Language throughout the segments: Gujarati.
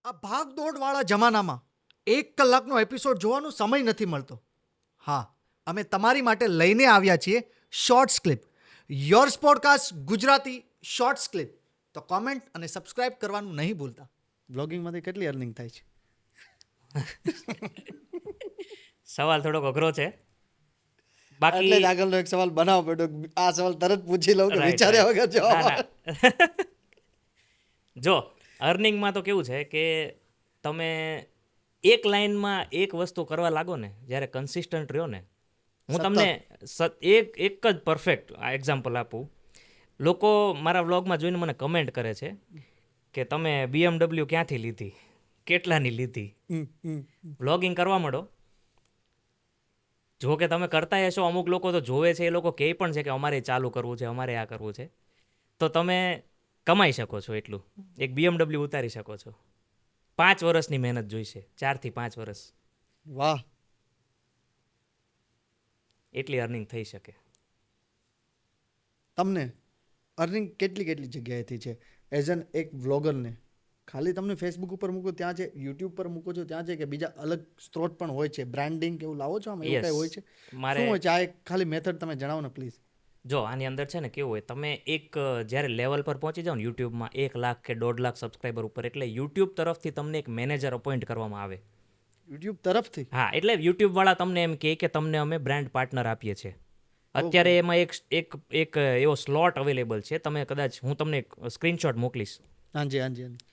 આ ભાગદોડવાળા જમાનામાં 1 કલાકનો એપિસોડ જોવાનો સમય નથી મળતો. હા, અમે તમારી માટે લઈને આવ્યા છીએ shorts clip. Yours podcast Gujarati shorts clip. તો કોમેન્ટ અને સબસ્ક્રાઇબ કરવાનું નહીં ભૂલતા. બ્લોગિંગમાંથી કેટલી અર્નિંગ થાય છે? સવાલ થોડોક અઘરો છે. એટલે બાકી જ આગળનો એક સવાલ બનાવો પડ્યો. આ સવાલ તરત પૂછી લઉં કે Right, વિચાર્યા right. વગર જવાબ ના, આવે. ના. જો અર્નિંગમાં તો કેવું છે કે તમે એક લાઈનમાં એક વસ્તુ કરવા લાગો ને, જ્યારે કન્સિસ્ટન્ટ રહ્યો ને, હું સતત. તમને એક જ પરફેક્ટ એક્ઝામ્પલ આપું. લોકો મારા વ્લોગમાં જોઈને મને કમેન્ટ કરે છે કે તમે BMW ક્યાંથી લીધી, કેટલાની લીધી. વ્લોગિંગ કરવા માંડો. જો કે તમે કરતા હશો, અમુક લોકો તો જોવે છે, એ લોકો કહે પણ છે કે અમારે ચાલુ કરવું છે, અમારે આ કરવું છે, તો તમે કમાઈ શકો છો એટલું. એક BMW ઉતારી શકો છો. 5 વર્ષની મહેનત જોઈશે, 4 થી 5 વર્ષ, વાહ. એટલી અર્નિંગ થઈ શકે. તમને અર્નિંગ કેટલી જગ્યાએથી છે એઝ એન એક વ્લોગરને? ખાલી તમને ફેસબુક ઉપર મૂકો ત્યાં છે, યુટ્યુબ પર મૂકો છો ત્યાં છે, કે બીજા અલગ સ્ત્રોત પણ હોય છે? બ્રાન્ડિંગ કે એવું લાવો છો આમાં? એવું Yes. કંઈ હોય છે? મારે શું હોય છે? આ એક ખાલી મેથડ તમે જણાવો ને પ્લીઝ. જો આની અંદર છે ને કેવું હોય, તમે એક જ્યારે લેવલ પર પહોંચી જાઓ ને યુટ્યુબમાં 1 લાખ કે 1.5 લાખ સબસ્ક્રાઈબર ઉપર, એટલે યુટ્યુબ તરફથી તમને એક મેનેજર અપોઇન્ટ કરવામાં આવે. યુટ્યુબ તરફથી? હા, એટલે યુટ્યુબ વાળા તમને એમ કહે કે તમને અમે બ્રાન્ડ પાર્ટનર આપીએ છીએ. અત્યારે એમાં એક એવો સ્લોટ અવેલેબલ છે. તમે કદાચ હું તમને એક સ્ક્રીનશોટ મોકલીશ. હાજી હાજી હાજી.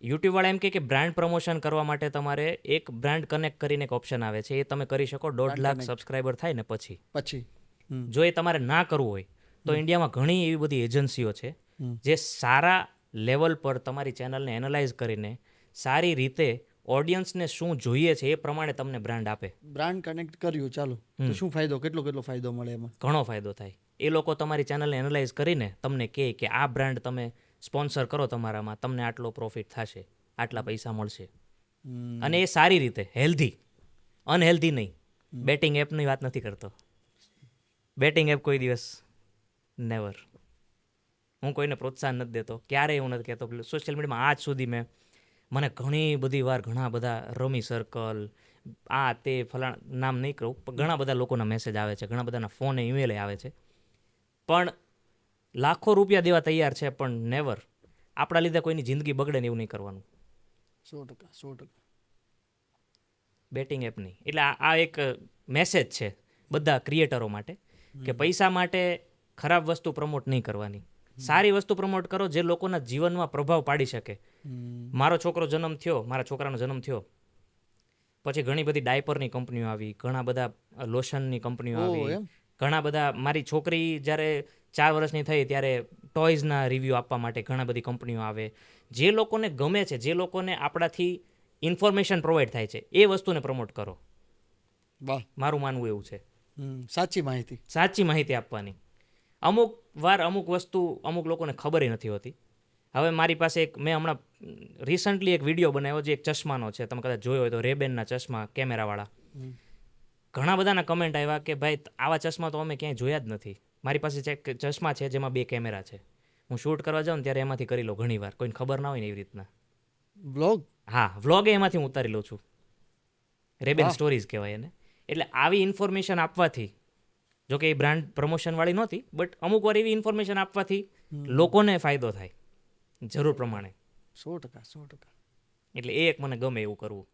યુટ્યુબ વાળા એમ કહે કે બ્રાન્ડ પ્રમોશન કરવા માટે તમારે એક બ્રાન્ડ કનેક્ટ કરીને એક ઓપ્શન આવે છે, એ તમે કરી શકો 1.5 લાખ connect. સબસ્ક્રાઈબર થાય ને પછી. પછી જો એ તમારે ના કરવું હોય તો ઇન્ડિયામાં ઘણી એવી બધી એજન્સીઓ છે જે સારા લેવલ પર તમારી ચેનલને એનાલાઇઝ કરીને સારી રીતે ઓડિયન્સને શું જોઈએ છે એ પ્રમાણે તમને બ્રાન્ડ આપે. બ્રાન્ડ કનેક્ટ કર્યું, ચાલો, તો શું ફાયદો, કેટલો ફાયદો મળે એમાં? ઘણો ફાયદો થાય. એ લોકો તમારી ચેનલને એનાલાઇઝ કરીને તમને કહે કે આ બ્રાન્ડ તમે સ્પોન્સર કરો, તમારામાં તમને આટલો પ્રોફિટ થશે, આટલા પૈસા મળશે. અને એ સારી રીતે હેલ્ધી, અનહેલ્ધી નહીં. બેટિંગ એપની વાત નથી કરતો. બેટિંગ એપ કોઈ દિવસ નેવર. હું કોઈને પ્રોત્સાહન નથી દેતો, ક્યારેય હું નથી કહેતો. સોશિયલ મીડિયામાં આજ સુધી મને ઘણી બધી વાર ઘણા બધા રમી સર્કલ, આ તે ફલાણ નામ નહીં કહું, પણ ઘણા બધા લોકોના મેસેજ આવે છે, ઘણા બધાના ફોન ઈમેલ આવે છે, પણ લાખો રૂપિયા દેવા તૈયાર છે, પણ નેવર આપણા લીધે કોઈની જિંદગી બગડે ને એવું નહીં કરવાનું. 100%. બેટિંગ એપ નહીં. એટલે આ એક મેસેજ છે બધા ક્રિએટરો માટે કે પૈસા માટે ખરાબ વસ્તુ પ્રમોટ નહીં કરવાની. સારી વસ્તુ પ્રમોટ કરો જે લોકોના જીવનમાં પ્રભાવ પાડી શકે. મારો છોકરો જન્મ થયો, મારા છોકરાનો જન્મ થયો પછી ઘણી બધી ડાયપરની કંપનીઓ આવી, ઘણા બધા લોશનની કંપનીઓ આવી, એમ? ઘણા બધા, મારી છોકરી જ્યારે 4 વર્ષની થઈ ત્યારે ટોયઝના રિવ્યૂ આપવા માટે ઘણા બધી કંપનીઓ આવે. જે લોકોને ગમે છે, જે લોકોને આપણાથી ઇન્ફોર્મેશન પ્રોવાઈડ થાય છે, એ વસ્તુને પ્રમોટ કરો. વાહ. મારું માનવું એવું છે. સાચી માહિતી. સાચી માહિતી આપવાની. અમુક વાર અમુક વસ્તુ અમુક લોકોને ખબર નથી હોતી. હવે મારી પાસે મેં હમણાં રિસન્ટલી એક વિડીયો બનાવ્યો જે એક ચશ્માનો છે, તમે કદાચ જોયો હોય તો, રેબેનના ચશ્મા કેમેરાવાળા. ઘણા બધાના કમેન્ટ આવ્યા કે ભાઈ આવા ચશ્મા તો અમે ક્યાંય જોયા જ નથી. મારી પાસે ચશ્મા છે જેમાં 2 કેમેરા છે. હું શૂટ કરવા જાઉં ને ત્યારે એમાંથી કરી લઉં ઘણી વાર, કોઈને ખબર ના હોય ને એવી રીતના. બ્લોગ? હા, વ્લોગ એમાંથી હું ઉતારી લઉં છું. રેબેન વાહ. સ્ટોરીઝ કહેવાય એને. એટલે આવી ઇન્ફોર્મેશન આપવાથી, જો કે એ બ્રાન્ડ પ્રમોશનવાળી નહોતી, બટ અમુક વાર એવી ઇન્ફોર્મેશન આપવાથી લોકોને ફાયદો થાય જરૂર પ્રમાણે. 100%. એટલે એ એક મને ગમે એવું કરવું.